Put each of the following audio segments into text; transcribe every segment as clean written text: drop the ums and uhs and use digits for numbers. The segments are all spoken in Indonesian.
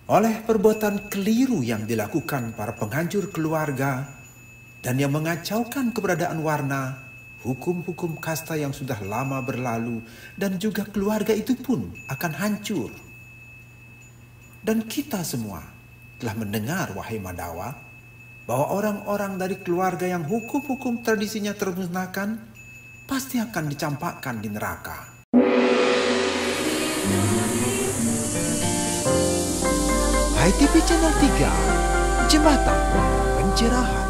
Oleh perbuatan keliru yang dilakukan para penghancur keluarga dan yang mengacaukan keberadaan warna, hukum-hukum kasta yang sudah lama berlalu dan juga keluarga itu pun akan hancur. Dan kita semua telah mendengar, wahai Madawa, bahwa orang-orang dari keluarga yang hukum-hukum tradisinya termusnahkan pasti akan dicampakkan di neraka. HiTV Channel 3, Jembatan Pencerahan.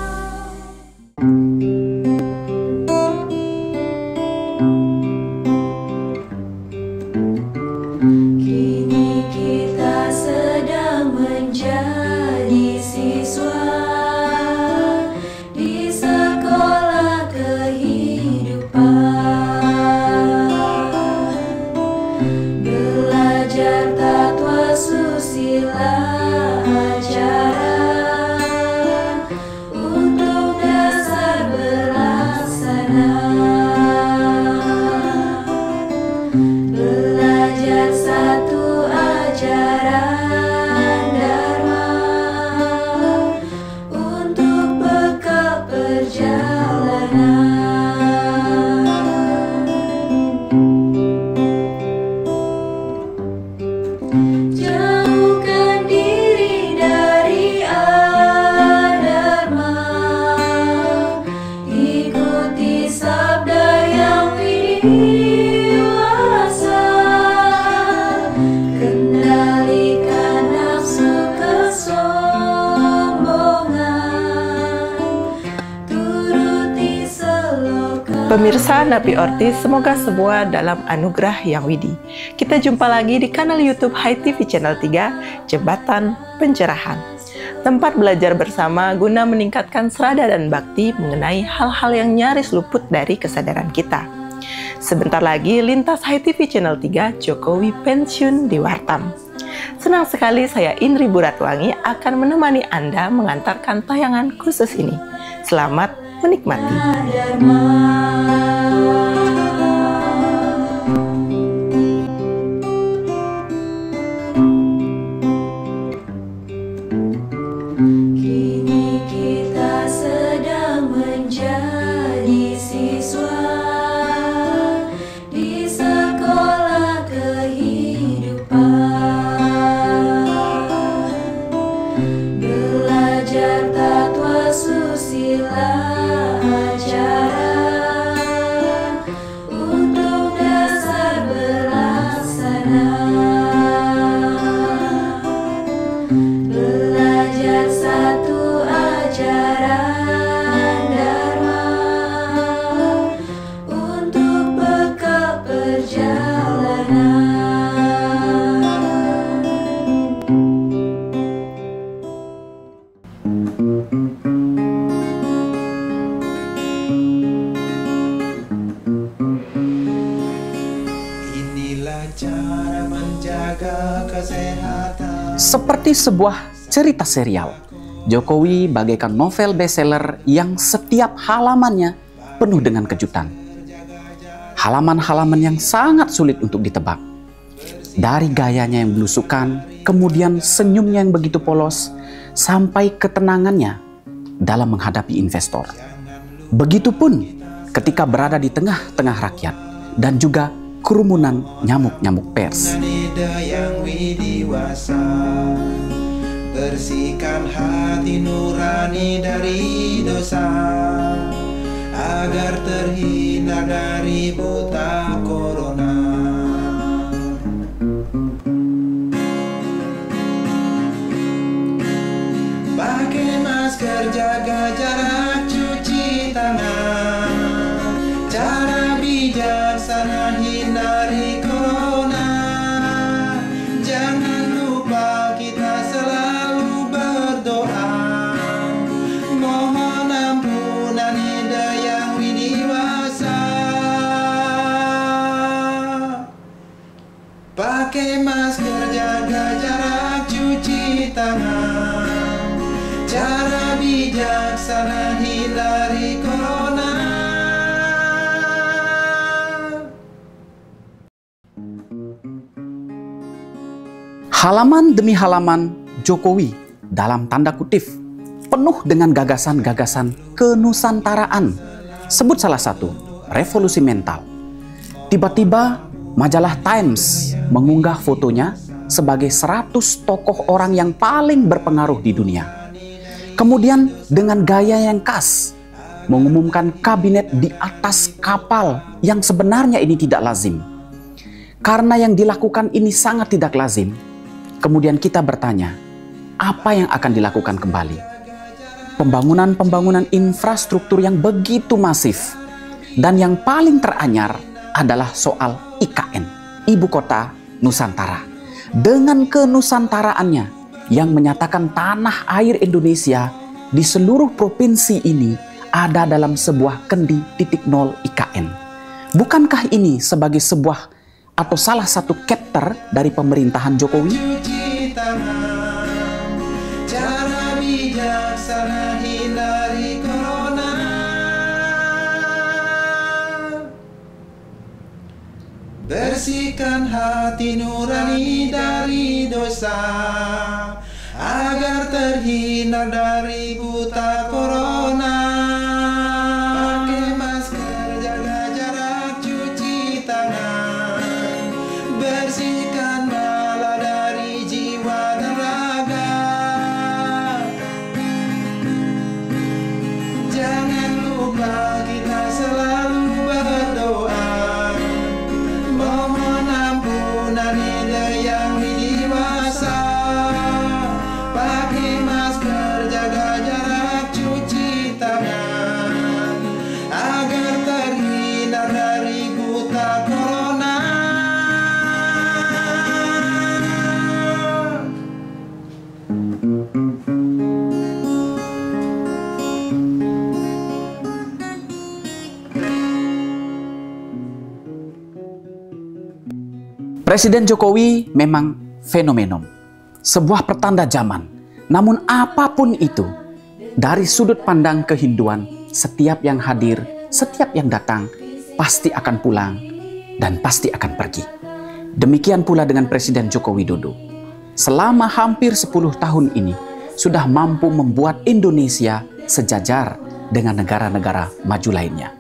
Kini kita sedang menjadi siswa di sekolah kehidupan, belajar tatwa susila ajaran untuk dasar berlaksana, belajar satu ajaran Dharma untuk bekal perjalanan. Jauhkan diri dari adharma, ikuti sabda yang widiwasa, kendalikan nafsu kesombongan, turuti selokan. Pemirsa Nabi Orti, semoga semua dalam anugerah yang widi. Kita jumpa lagi di kanal YouTube HiTV Channel 3, Jembatan Pencerahan. Tempat belajar bersama guna meningkatkan serada dan bakti mengenai hal-hal yang nyaris luput dari kesadaran kita. Sebentar lagi lintas HiTV Channel 3, Jokowi pensiun di Wartam. Senang sekali saya Indri Buratwangi akan menemani Anda mengantarkan tayangan khusus ini. Selamat menikmati. Kini kita sedang menjadi siswa di sekolah kehidupan, belajar tatwa susila ajaran untuk dasar berlaksana, belajar satu ajaran Dharma untuk bekal perjalanan. Inilah cara menjaga kesehatan. Seperti sebuah cerita serial, Jokowi bagaikan novel bestseller yang setiap halamannya penuh dengan kejutan. Halaman-halaman yang sangat sulit untuk ditebak. Dari gayanya yang belusukan, kemudian senyumnya yang begitu polos, sampai ketenangannya dalam menghadapi investor. Begitupun ketika berada di tengah-tengah rakyat dan juga kerumunan nyamuk-nyamuk pers. Nida yang widiwasa, bersihkan hati nurani dari dosa, agar terhindar dari buta corona. Pakai masker, jaga jarak, cuci tangan, cara bijaksana hindari corona. Jangan lupa kita selalu berdoa, mohon ampunan Ida yang widiwasa. Pakai masker, jaga jarak, cuci tangan, cara bijaksana hindari corona. Halaman demi halaman Jokowi dalam tanda kutip penuh dengan gagasan-gagasan kenusantaraan. Sebut salah satu, revolusi mental. Tiba-tiba majalah Times mengunggah fotonya sebagai 100 tokoh orang yang paling berpengaruh di dunia. Kemudian dengan gaya yang khas mengumumkan kabinet di atas kapal yang sebenarnya ini tidak lazim. Karena yang dilakukan ini sangat tidak lazim, kemudian kita bertanya, apa yang akan dilakukan kembali? Pembangunan infrastruktur yang begitu masif. Dan yang paling teranyar adalah soal IKN, Ibu Kota Nusantara. Dengan kenusantaraannya yang menyatakan tanah air Indonesia di seluruh provinsi ini ada dalam sebuah kendi .0 IKN. Bukankah ini sebagai sebuah atau salah satu chapter dari pemerintahan Jokowi? Cuci tangan, cara bijaksana hindari corona. Bersihkan hati nurani dari dosa, agar terhindar dari buta corona. Pakai masker, jaga jarak, cuci tangan, bersihkan bala dari jiwa dan raga. Jangan lupa kita selalu berdoa, mohon ampunan yang dewasa. Pakai masker, jaga jarak, cuci tangan, agar terhindar dari buta corona. Presiden Jokowi memang fenomenon, sebuah pertanda zaman. Namun apapun itu, dari sudut pandang kehinduan, setiap yang hadir, setiap yang datang, pasti akan pulang dan pasti akan pergi. Demikian pula dengan Presiden Joko Widodo. Selama hampir 10 tahun ini, sudah mampu membuat Indonesia sejajar dengan negara-negara maju lainnya.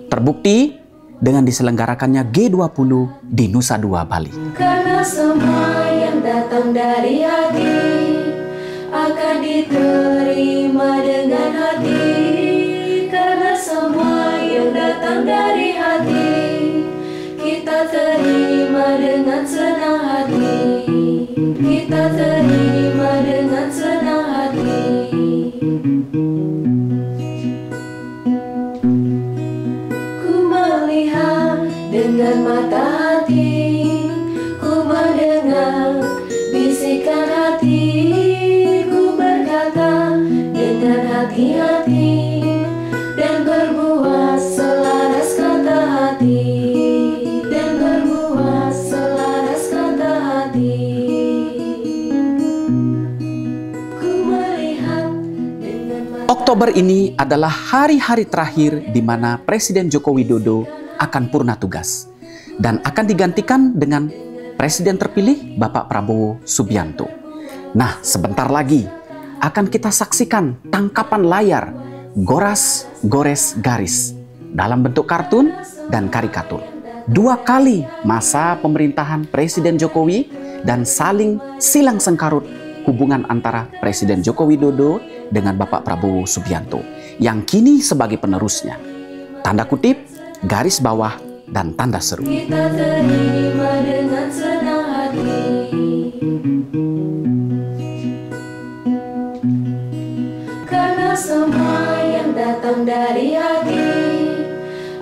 Terbukti dengan diselenggarakannya G20 di Nusa Dua, Bali. Karena semua yang datang dari hati akan diterima dengan hati. Karena semua yang datang dari hati kita terima dengan senang hati. Kita terima dengan senang hati. Dengan mata hati, ku mendengar bisikan hati, ku berkata dengan hati-hati, dan berbuat selaras kata hati, dan berbuat selaras kata hati. Ku melihat dengan mata. Oktober ini adalah hari-hari terakhir di mana Presiden Joko Widodo akan purna tugas dan akan digantikan dengan Presiden terpilih Bapak Prabowo Subianto. Nah, sebentar lagi akan kita saksikan tangkapan layar goras, gores, garis dalam bentuk kartun dan karikatur. 2 kali masa pemerintahan Presiden Jokowi dan saling silang sengkarut hubungan antara Presiden Joko Widodo dengan Bapak Prabowo Subianto yang kini sebagai penerusnya. Tanda kutip, garis bawah, dan tanda seru. Kita terima dengan senang hati. Karena semua yang datang dari hati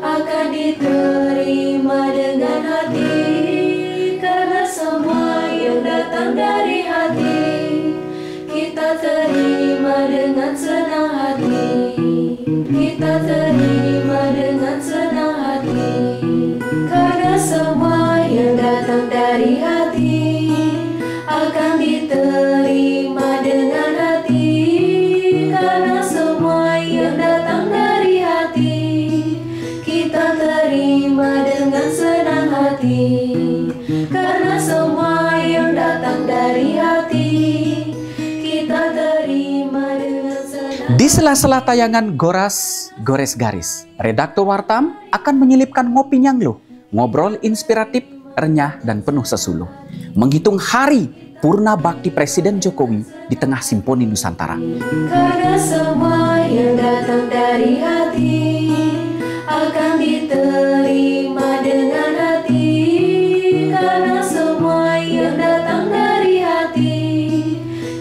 akan diterima dengan hati. Karena semua yang datang dari hati kita terima dengan senang hati. Kita terima dengan senang hati. Karena semua yang datang dari hati akan diterima dengan hati. Karena semua yang datang dari hati kita terima dengan senang hati. Karena semua yang datang dari hati Di sela-sela tayangan Goras Gores Garis, redaktur Wartam akan menyelipkan ngopi nyanglu, ngobrol inspiratif, renyah dan penuh sesuluh, menghitung hari purna bakti Presiden Jokowi di tengah Simponi Nusantara. Karena semua yang datang dari hati akan diterima dengan hati. Karena semua yang datang dari hati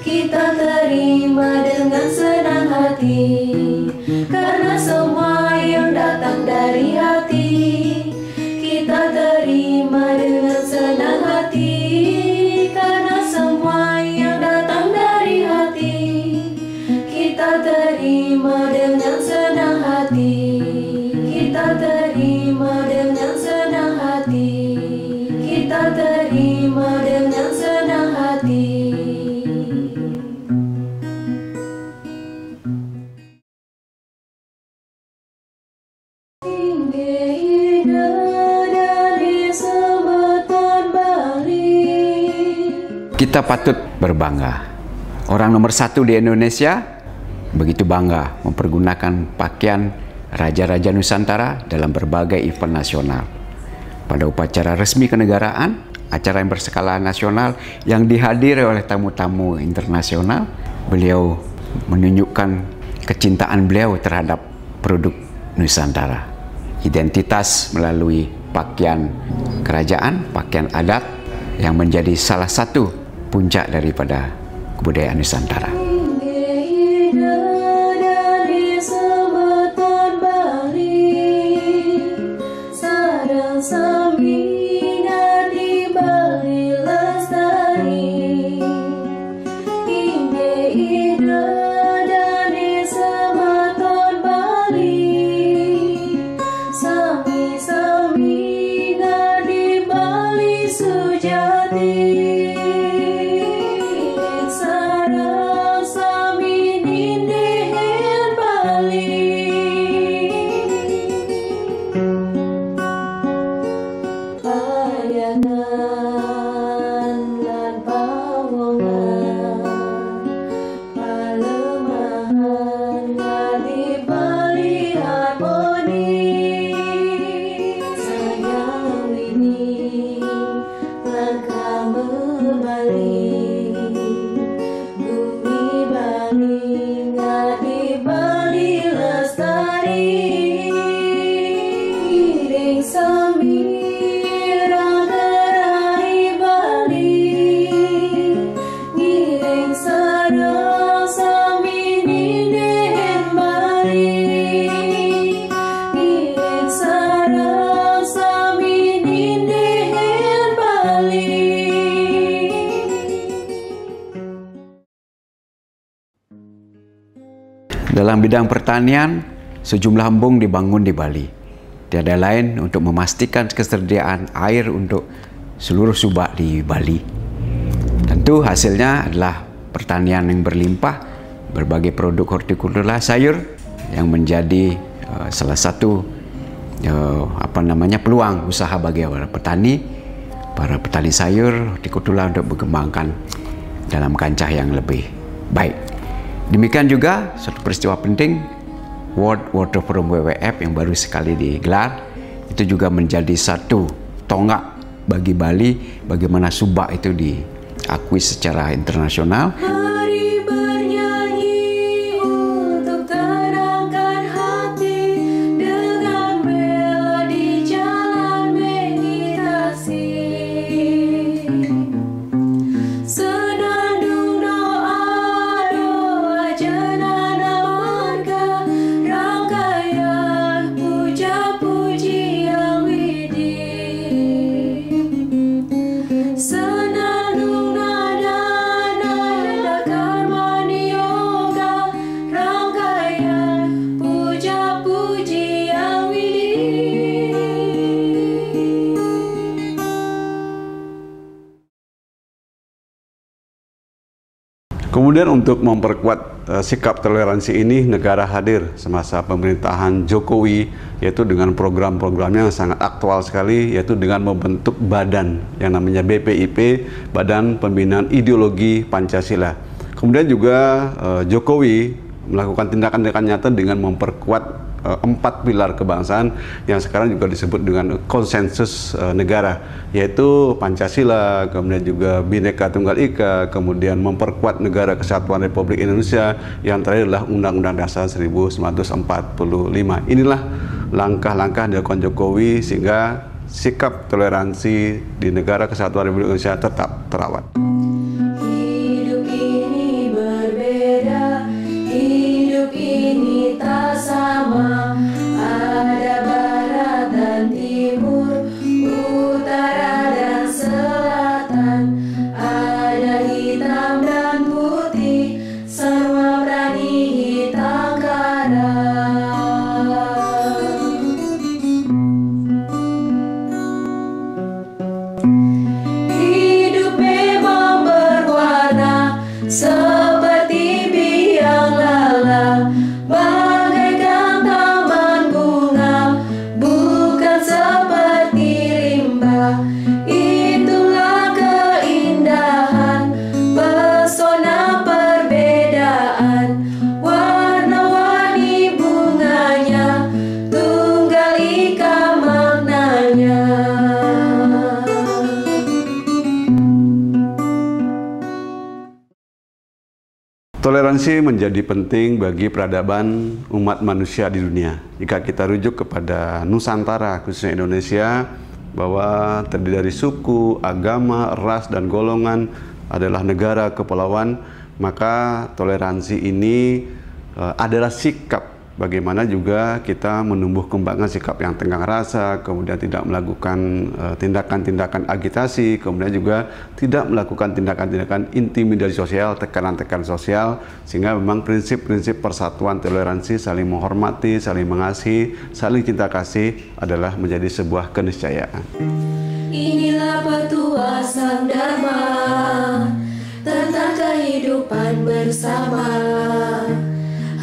kita terima dengan senang hati. Karena semua yang datang dari hati kita terima dengan senang hati. Karena semua yang datang dari hati kita terima dengan senang hati. Kita terima dengan senang hati. Kita terima dengan senang hati. Kita patut berbangga. Orang nomor 1 di Indonesia begitu bangga mempergunakan pakaian Raja-Raja Nusantara dalam berbagai event nasional. Pada upacara resmi kenegaraan, acara yang berskala nasional yang dihadiri oleh tamu-tamu internasional, beliau menunjukkan kecintaan beliau terhadap produk Nusantara. Identitas melalui pakaian kerajaan, pakaian adat yang menjadi salah satu puncak daripada kebudayaan Nusantara. Dalam bidang pertanian, sejumlah embung dibangun di Bali. Tiada lain untuk memastikan ketersediaan air untuk seluruh subak di Bali. Tentu hasilnya adalah pertanian yang berlimpah, berbagai produk hortikultura sayur yang menjadi salah satu peluang usaha bagi para petani sayur hortikultura untuk berkembangkan dalam kancah yang lebih baik. Demikian juga satu peristiwa penting, World Water Forum WWF yang baru sekali digelar, itu juga menjadi satu tonggak bagi Bali bagaimana subak itu diakui secara internasional. Mari bernyanyi untuk tenangkan hati dengan melodi jalan meditasi. Senandung doa jenana marga, rangkaian puja-puji yang widih. Senandung nada karmani yoga, rangkaian puja-puji yang widih. Kemudian untuk memperkuat sikap toleransi ini, negara hadir semasa pemerintahan Jokowi, yaitu dengan program-programnya yang sangat aktual sekali, yaitu dengan membentuk badan yang namanya BPIP, Badan Pembinaan Ideologi Pancasila. Kemudian juga Jokowi melakukan tindakan-tindakan nyata dengan memperkuat 4 pilar kebangsaan yang sekarang juga disebut dengan konsensus negara, yaitu Pancasila, kemudian juga Bhinneka Tunggal Ika, kemudian memperkuat Negara Kesatuan Republik Indonesia, yang terakhir adalah Undang-Undang Dasar 1945. Inilah langkah-langkah dilakukan Jokowi sehingga sikap toleransi di Negara Kesatuan Republik Indonesia tetap terawat. Hidup ini berbeda, hidup ini tak sama. Ada barat dan timur, utara dan selatan. Ada hitam dan putih, semua berani hitam karam. Hidup memang berwarna seperti biang lala, bagaikan taman bunga, bukan seperti rimba. Itulah keindahan, pesona perbedaan, warna-warni bunganya, tunggal ika maknanya. Toleransi menjadi penting bagi peradaban umat manusia di dunia. Jika kita rujuk kepada Nusantara, khususnya Indonesia, bahwa terdiri dari suku, agama, ras, dan golongan adalah negara kepulauan, maka toleransi ini adalah sikap bagaimana juga kita menumbuh kembangkan sikap yang tenggang rasa, kemudian tidak melakukan tindakan-tindakan agitasi, kemudian juga tidak melakukan tindakan-tindakan intimidasi sosial, tekanan-tekanan sosial, sehingga memang prinsip-prinsip persatuan toleransi, saling menghormati, saling mengasihi, saling cinta kasih adalah menjadi sebuah keniscayaan. Inilah petua sang dharma tentang kehidupan bersama.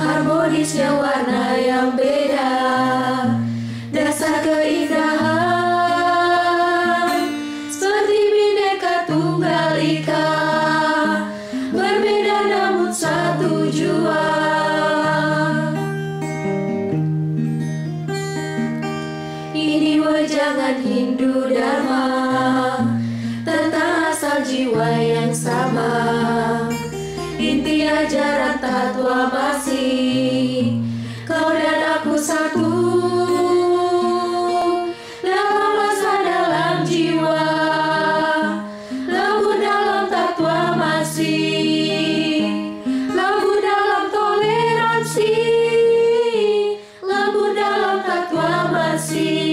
Harmonisnya warna yang beda, dasar keindahan seperti Bhinneka Tunggal Ika, berbeda namun satu jua. Ini wejangan Hindu Dharma tentang asal jiwa yang sama. Inti ajaran tatwa masih, kau dan aku satu, dalam rasa dalam jiwa, lembut dalam tatwa masih, lembut dalam toleransi, lembut dalam tatwa masih.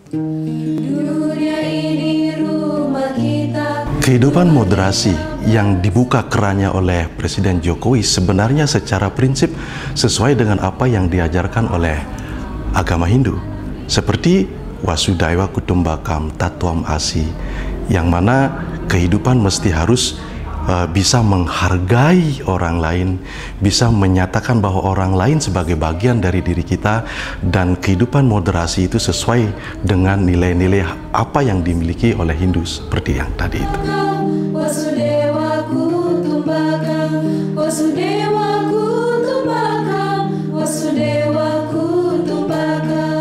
Dunia ini rumah kita. Kehidupan moderasi yang dibuka kerannya oleh Presiden Jokowi sebenarnya secara prinsip sesuai dengan apa yang diajarkan oleh agama Hindu, seperti Wasudhaiva Kutumbakam, Tattvam Asi, yang mana kehidupan mesti harus bisa menghargai orang lain, bisa menyatakan bahwa orang lain sebagai bagian dari diri kita, dan kehidupan moderasi itu sesuai dengan nilai-nilai apa yang dimiliki oleh Hindu seperti yang tadi itu. Wasudhaiva Kutumbakam, Wasudhaiva Kutumbakam, Wasudhaiva Kutumbakam.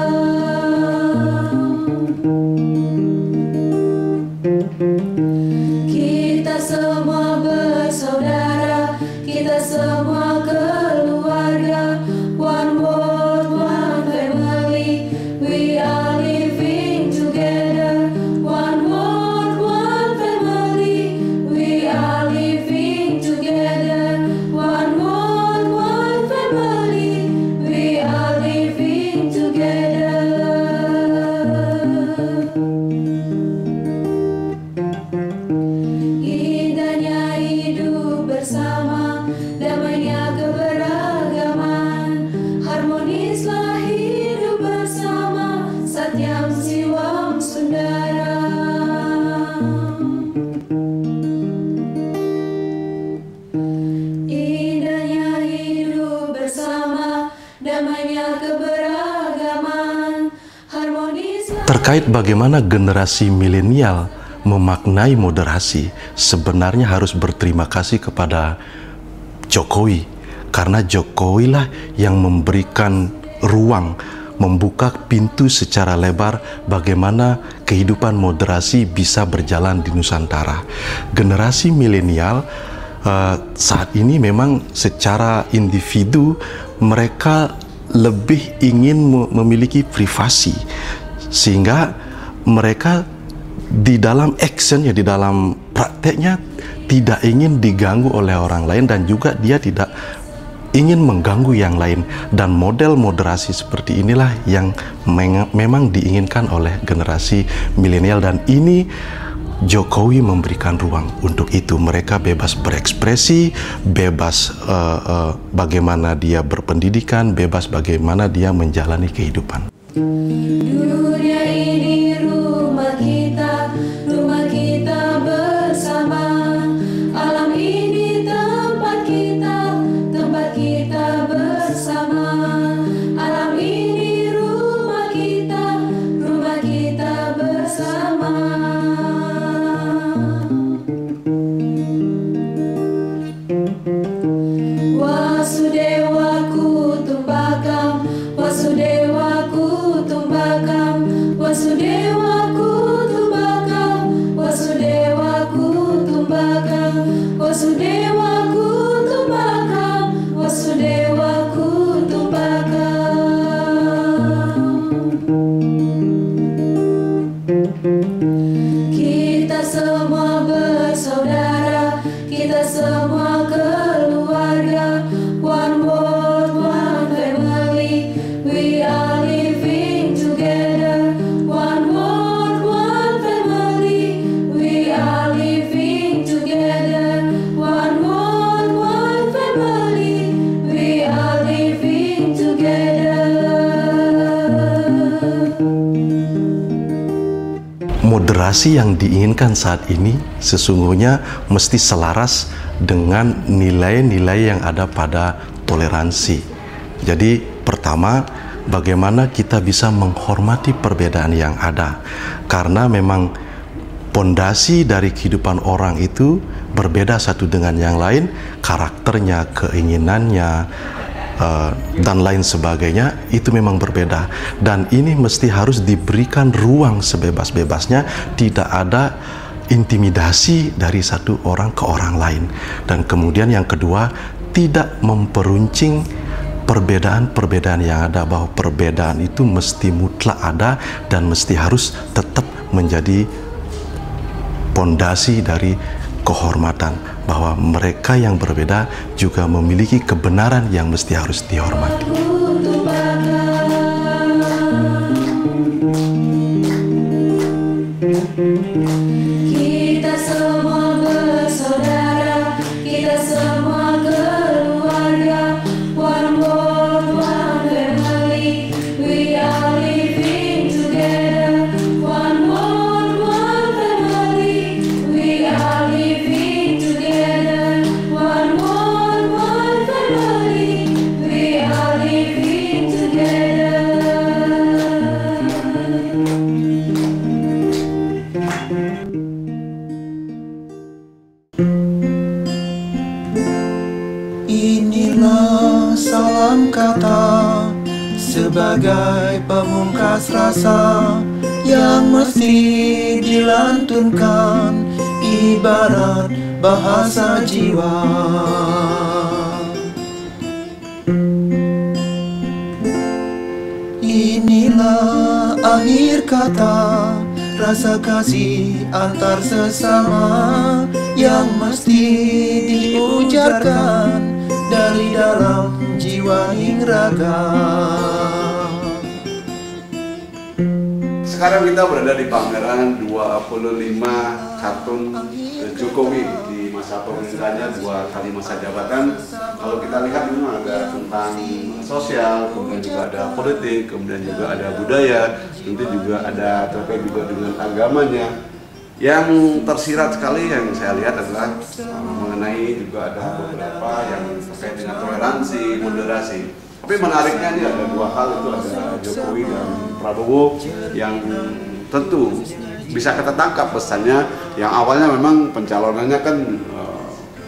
Kita semua bersaudara, kita semua keluarga. One world, one family, we are living together. One world, one family, we are living together. One world, one family, we are living together. Indahnya hidup bersama, damainya keberagaman, harmonislah hidup bersama, Satyam Siwam Sundara. Indahnya hidup bersama, damainya keberagaman, harmonislah. Terkait bagaimana generasi milenial memaknai moderasi sebenarnya harus berterima kasih kepada Jokowi, karena Jokowi lah yang memberikan ruang, membuka pintu secara lebar bagaimana kehidupan moderasi bisa berjalan di Nusantara. Generasi milenial saat ini memang secara individu mereka lebih ingin memiliki privasi, sehingga mereka di dalam actionnya, di dalam prakteknya tidak ingin diganggu oleh orang lain, dan juga dia tidak ingin mengganggu yang lain. Dan model moderasi seperti inilah yang memang diinginkan oleh generasi milenial, dan ini Jokowi memberikan ruang untuk itu. Mereka bebas berekspresi, bebas bagaimana dia berpendidikan, bebas bagaimana dia menjalani kehidupan. Dunia ini rumah kita bersama. Alam ini tempat kita bersama. Alam ini rumah kita bersama. Wasudewa kutumbakam, Wasudewa kutumbakam, Wasudewa kutumbakam, Wasudewa kutumbakam, Wasudewa kutumbakam, Wasudewa kutumbakam. Kita semua bersaudara, kita semua keluarga. One world, one family, we are living together. One world, one family, we are living together. One world, one family, we are living together. Moderasi yang diinginkan saat ini sesungguhnya mesti selaras dengan nilai-nilai yang ada pada toleransi. Jadi pertama, bagaimana kita bisa menghormati perbedaan yang ada, karena memang pondasi dari kehidupan orang itu berbeda satu dengan yang lain, karakternya, keinginannya, dan lain sebagainya itu memang berbeda, dan ini mesti harus diberikan ruang sebebas-bebasnya, tidak ada intimidasi dari satu orang ke orang lain. Dan kemudian yang kedua, tidak memperuncing perbedaan-perbedaan yang ada, bahwa perbedaan itu mesti mutlak ada dan mesti harus tetap menjadi pondasi dari kehormatan, bahwa mereka yang berbeda juga memiliki kebenaran yang mesti harus dihormati. Kita semua bersaudara, kita semua keluarga. One world, one family, we are living together. One world, one family, we are living together. One world, one family, we are living together. Inilah salam kata sebagai pemungkas rasa yang mesti dilantunkan ibarat bahasa jiwa. Inilah akhir kata rasa kasih antar sesama yang mesti diujarkan dari dalam jiwa hingga raga. Sekarang kita berada di pameran 25 kartun Jokowi di masa pemerintahannya 2 kali masa jabatan. Kalau kita lihat ini ada tentang sosial, kemudian juga ada politik, kemudian juga ada budaya, nanti juga ada terkait juga dengan agamanya. Yang tersirat sekali yang saya lihat adalah mengenai juga ada beberapa yang terkait dengan toleransi, moderasi. Tapi menariknya ini ada 2 hal, itu ada Jokowi dan Prabowo yang tentu bisa kita tangkap pesannya yang awalnya memang pencalonannya kan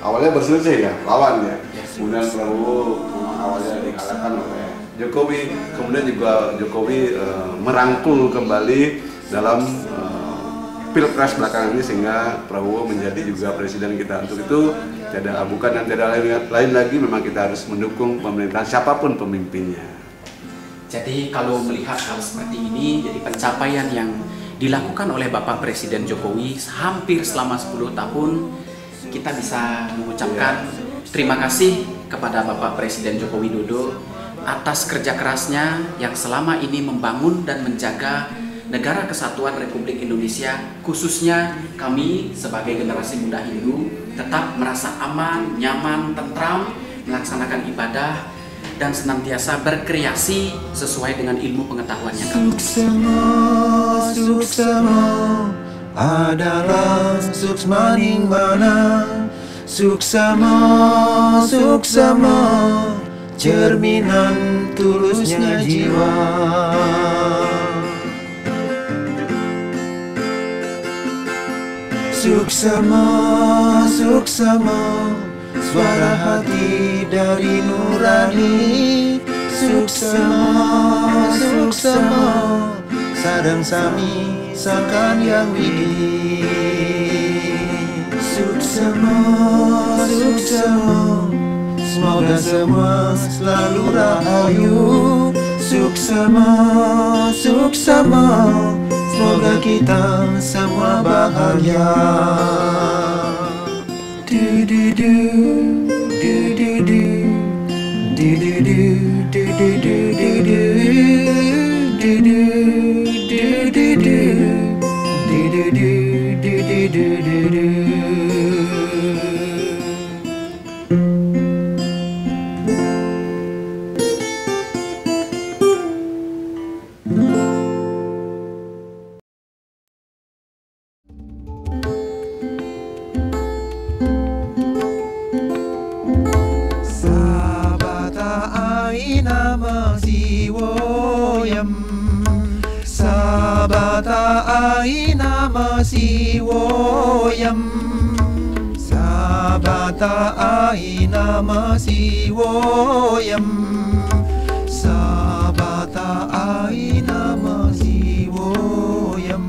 awalnya berselisih ya, lawan ya. Kemudian Prabowo awalnya dikalahkan oleh Jokowi, kemudian juga Jokowi merangkul kembali dalam Pilpres belakangan ini sehingga Prabowo menjadi juga presiden kita. Untuk itu bukan dan tidak lain lagi, memang kita harus mendukung pemerintahan siapapun pemimpinnya. Jadi kalau melihat hal seperti ini, jadi pencapaian yang dilakukan oleh Bapak Presiden Jokowi hampir selama 10 tahun, kita bisa mengucapkan terima kasih kepada Bapak Presiden Joko Widodo atas kerja kerasnya yang selama ini membangun dan menjaga Negara Kesatuan Republik Indonesia, khususnya kami sebagai generasi muda Hindu tetap merasa aman, nyaman, tentram, melaksanakan ibadah dan senantiasa berkreasi sesuai dengan ilmu pengetahuan yang kami. Suksema adalah suksmaning mana. Suksema cerminan tulusnya jiwa. Suksema suara hati dari nurani. Suksema sadang sami sakan yang widi. Suksema semoga semua selalu rahayu. Suksema semoga kita semua bahagia. Du du du du du du du du du du du du du du du Sabata aina masiwoyam. Sabata aina masiwoyam. Sabata aina masiwoyam. Sabata aina masiwoyam.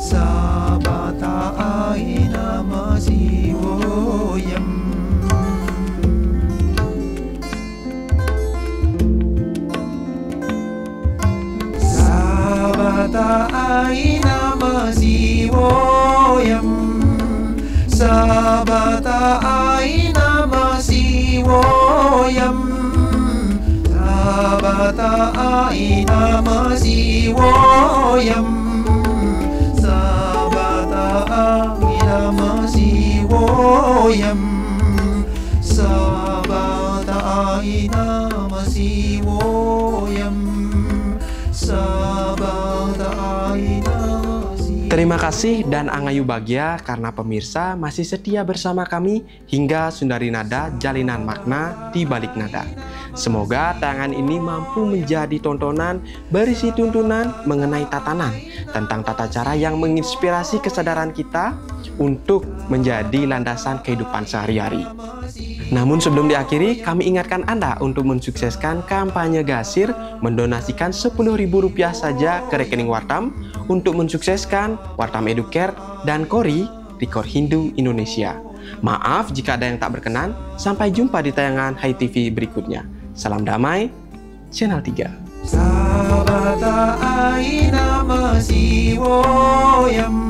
Sabata aina masiwoyam. Sabata aina masiwoyam. Sabata aina masiwoyam. Sabata aina masiwoyam. Sabata aina masiwoyam. Terima kasih dan angayu bahagia karena pemirsa masih setia bersama kami hingga Sundari Nada Jalinan Makna di Balik Nada. Semoga tayangan ini mampu menjadi tontonan berisi tuntunan mengenai tatanan tentang tata cara yang menginspirasi kesadaran kita untuk menjadi landasan kehidupan sehari-hari. Namun sebelum diakhiri, kami ingatkan Anda untuk mensukseskan kampanye Gasir mendonasikan Rp10.000 saja ke rekening Wartam untuk mensukseskan Wartam Educare dan Kori Rekor Hindu Indonesia. Maaf jika ada yang tak berkenan, sampai jumpa di tayangan Hai TV berikutnya. Salam damai, Channel 3. Sabata aina masiwoyam.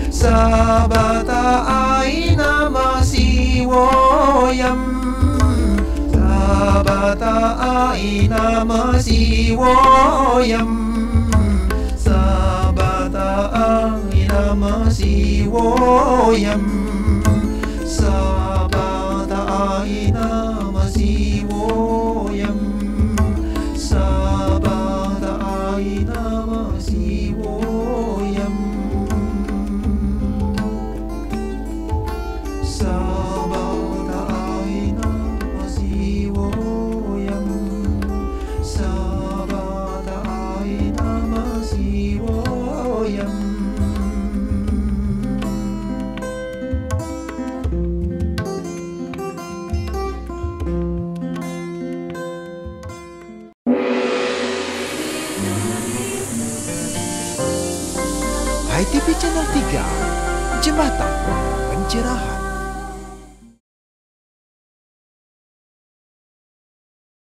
Sabata aina masiwoyam. Sabata aina masiwoyam. Sabata aina masiwoyam. Sabata aina masiwoyam. Sabata aina masiwoyam. Sabata aina masiwoyam. Sabata aina masiwoyam. HiTV Channel 3, Jembatan Pencerahan.